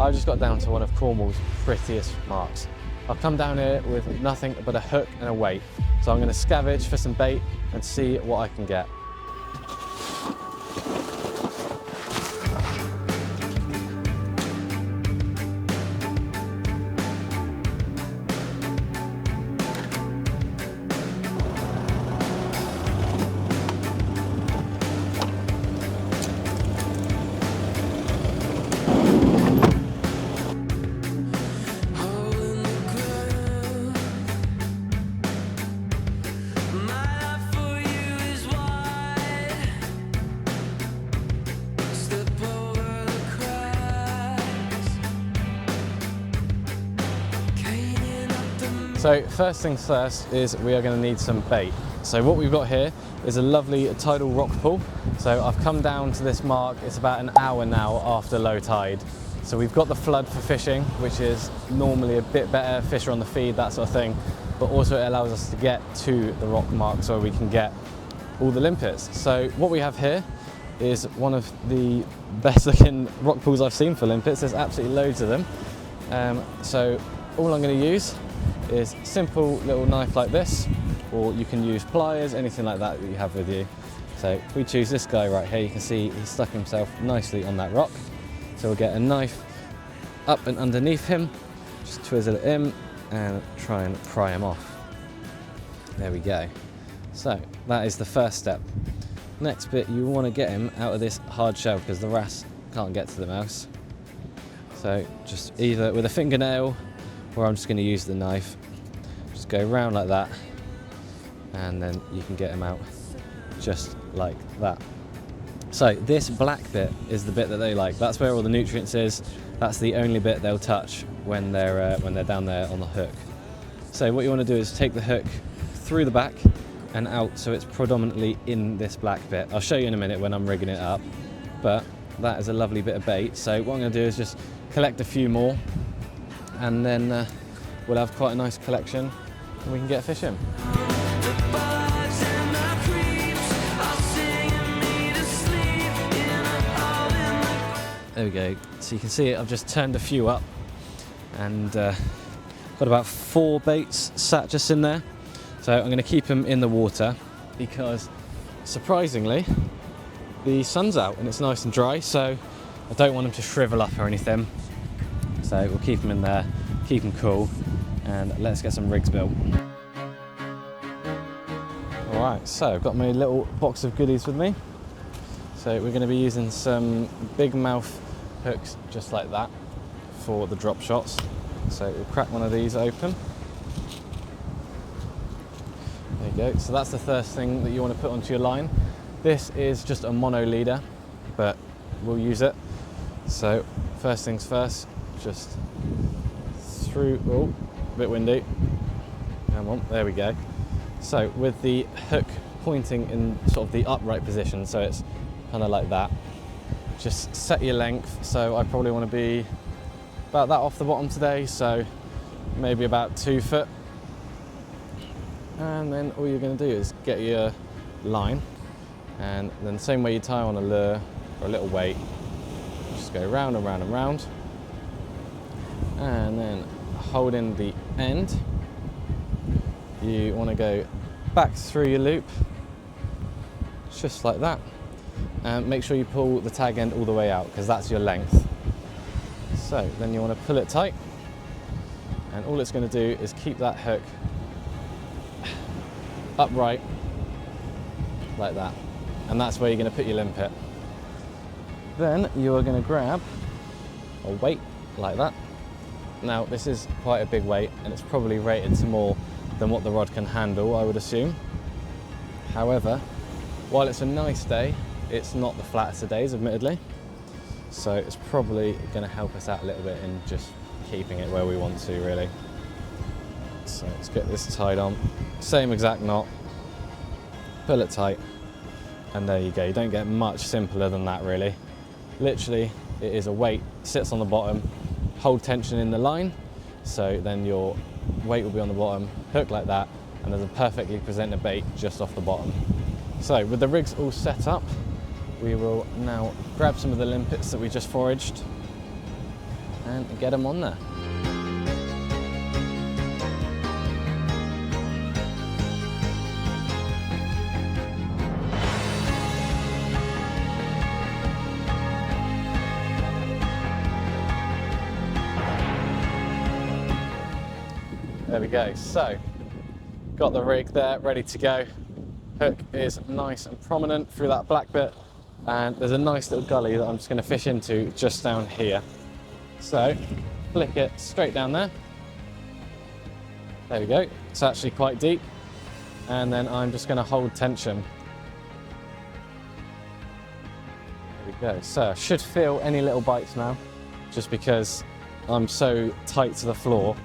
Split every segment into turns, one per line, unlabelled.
I've just got down to one of Cornwall's prettiest marks. I've come down here with nothing but a hook and a weight, so I'm going to scavenge for some bait and see what I can get. So first things first is we are going to need some bait. So what we've got here is a lovely tidal rock pool. So I've come down to this mark, it's about an hour now after low tide. So we've got the flood for fishing, which is normally a bit better, fish are on the feed, that sort of thing, but also it allows us to get to the rock mark so we can get all the limpets. So what we have here is one of the best looking rock pools I've seen for limpets. There's absolutely loads of them. So all I'm going to use is simple little knife like this, or you can use pliers, anything like that that you have with you. So if we choose this guy right here, you can see he's stuck himself nicely on that rock. So we'll get a knife up and underneath him, just twizzle it in and try and pry him off. There we go. So that is the first step. Next bit, you want to get him out of this hard shell because the wrasse can't get to the mouse. So just either with a fingernail, or I'm just going to use the knife. Just go around like that, and then you can get them out just like that. So this black bit is the bit that they like. That's where all the nutrients is. That's the only bit they'll touch when they're down there on the hook. So what you want to do is take the hook through the back and out, so it's predominantly in this black bit. I'll show you in a minute when I'm rigging it up, but that is a lovely bit of bait. So what I'm going to do is just collect a few more, and then we'll have quite a nice collection and we can get fishing. There we go, so you can see it, I've just turned a few up and got about 4 baits sat just in there. So I'm going to keep them in the water because surprisingly the sun's out and it's nice and dry, so I don't want them to shrivel up or anything. So we'll keep them in there, keep them cool, and let's get some rigs built. Alright, so I've got my little box of goodies with me. So we're going to be using some big mouth hooks just like that for the drop shots. So we'll crack one of these open. There you go, so that's the first thing that you want to put onto your line. This is just a mono leader, but we'll use it. So first things first, just through, oh, a bit windy, come on, there we go. So with the hook pointing in sort of the upright position, so it's kind of like that, just set your length. So I probably want to be about that off the bottom today, so maybe about 2 foot. And then all you're going to do is get your line, and then the same way you tie on a lure or a little weight, just go round and round and round, and then holding the end, you want to go back through your loop just like that, and make sure you pull the tag end all the way out because that's your length. So then you want to pull it tight, and all it's going to do is keep that hook upright like that, and that's where you're going to put your limpet. Then you are going to grab a weight like that. Now this is quite a big weight and it's probably rated to more than what the rod can handle, I would assume. However, while it's a nice day, it's not the flattest of days, admittedly, so it's probably going to help us out a little bit in just keeping it where we want to, really. So let's get this tied on, same exact knot, pull it tight, and there you go. You don't get much simpler than that, really. Literally, it is a weight, sits on the bottom, hold tension in the line, so then your weight will be on the bottom, hook like that, and there's a perfectly presented bait just off the bottom. So with the rigs all set up, we will now grab some of the limpets that we just foraged, and get them on there. There we go, so got the rig there ready to go. Hook is nice and prominent through that black bit, and there's a nice little gully that I'm just going to fish into just down here. So flick it straight down there. There we go, it's actually quite deep, and then I'm just going to hold tension. There we go, so I should feel any little bites now, just because I'm so tight to the floor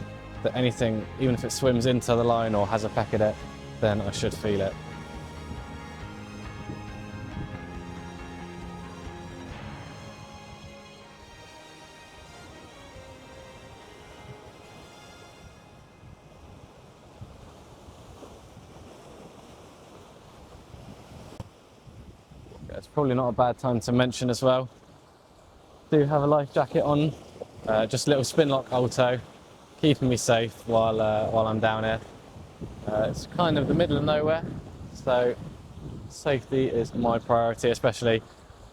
that anything, even if it swims into the line or has a peck at it, then I should feel it. It's probably not a bad time to mention as well, do have a life jacket on, just a little spin lock alto, keeping me safe while I'm down here. It's kind of the middle of nowhere, so safety is my priority, especially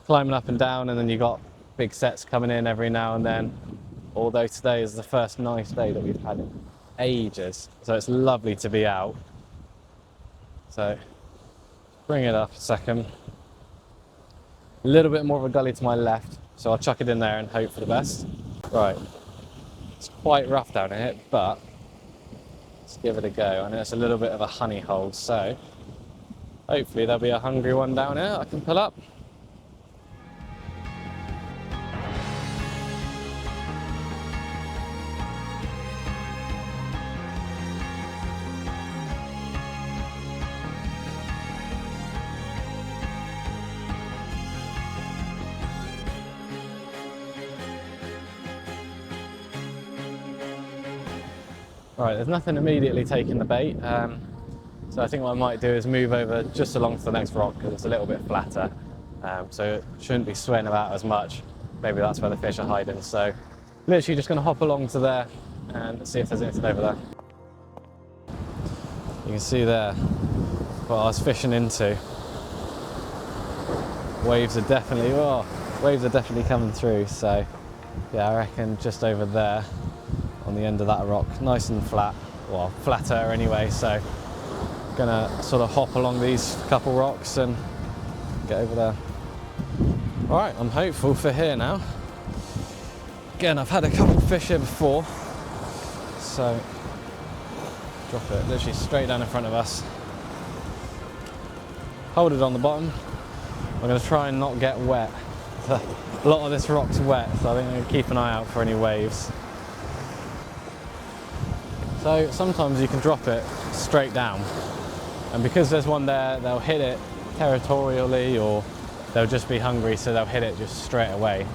climbing up and down, and then you got big sets coming in every now and then. Although today is the first nice day that we've had in ages, so it's lovely to be out. So bring it up a second. A little bit more of a gully to my left, so I'll chuck it in there and hope for the best. Right. It's quite rough down here, but let's give it a go. I know it's a little bit of a honey hole, so hopefully there'll be a hungry one down here I can pull up. Right, there's nothing immediately taking the bait, so I think what I might do is move over just along to the next rock because it's a little bit flatter, so it shouldn't be swaying about as much. Maybe that's where the fish are hiding, so literally just going to hop along to there and see if there's anything over there. You can see there what I was fishing into. Waves are definitely coming through, so yeah, I reckon just over there on the end of that rock, nice and flat, well, flatter anyway, so gonna sort of hop along these couple rocks and get over there. All right, I'm hopeful for here now. Again, I've had a couple fish here before, so drop it literally straight down in front of us. Hold it on the bottom. I'm gonna try and not get wet. A lot of this rock's wet, so I think I'm gonna keep an eye out for any waves. So sometimes you can drop it straight down, and because there's one there, they'll hit it territorially, or they'll just be hungry, so they'll hit it just straight away.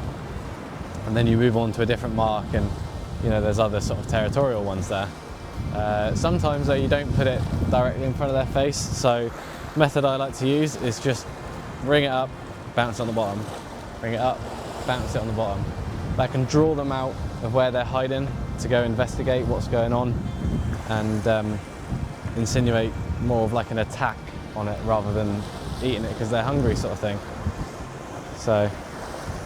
And then you move on to a different mark, and you know there's other sort of territorial ones there. Sometimes though you don't put it directly in front of their face, so the method I like to use is just bring it up, bounce it on the bottom, bring it up, bounce it on the bottom. That can draw them out of where they're hiding to go investigate what's going on, and insinuate more of like an attack on it rather than eating it because they're hungry sort of thing. So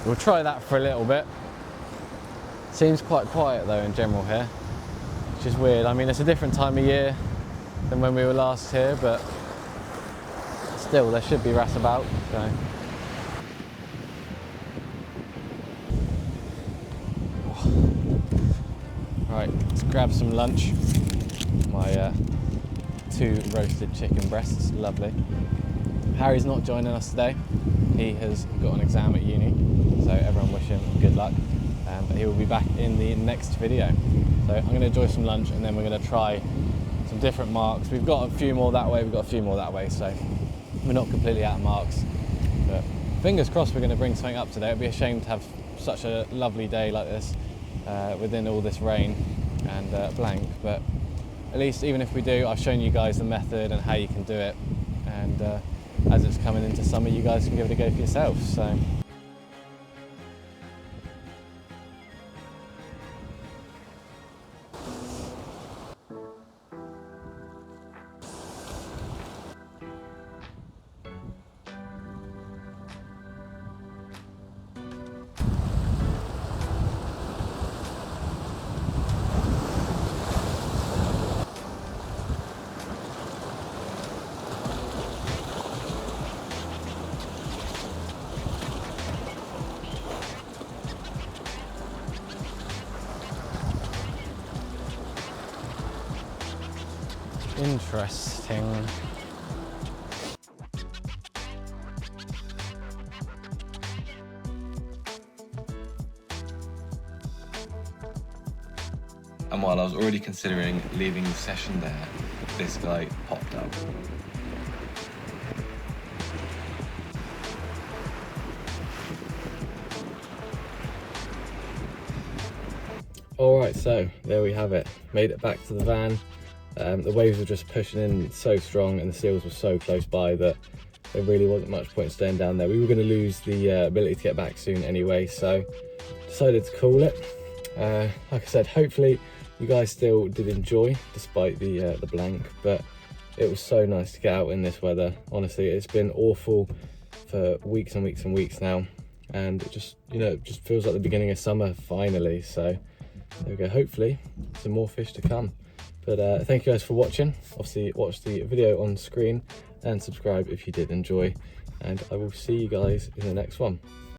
we'll try that for a little bit. Seems quite quiet though in general here, which is weird. I mean, it's a different time of year than when we were last here, but still there should be wrasse about. So. Right, let's grab some lunch. My 2 roasted chicken breasts, lovely. Harry's not joining us today. He has got an exam at uni, so everyone wish him good luck. But he will be back in the next video. So I'm going to enjoy some lunch, and then we're going to try some different marks. We've got a few more that way, we've got a few more that way, so we're not completely out of marks. But fingers crossed we're going to bring something up today. It'd be a shame to have such a lovely day like this within all this rain and blank, but at least even if we do, I've shown you guys the method and how you can do it, and as it's coming into summer, you guys can give it a go for yourself. So Interesting.
And while I was already considering leaving the session there, this guy popped up.
Alright, so there we have it. Made it back to the van. The waves were just pushing in so strong and the seals were so close by that there really wasn't much point staying down there. We were going to lose the ability to get back soon anyway, so decided to call it. Like I said, hopefully you guys still did enjoy despite the blank, but it was so nice to get out in this weather. Honestly, it's been awful for weeks and weeks and weeks now, and it just, you know, it just feels like the beginning of summer finally. So there we go, hopefully some more fish to come. But thank you guys for watching. Obviously watch the video on screen and subscribe if you did enjoy, and I will see you guys in the next one.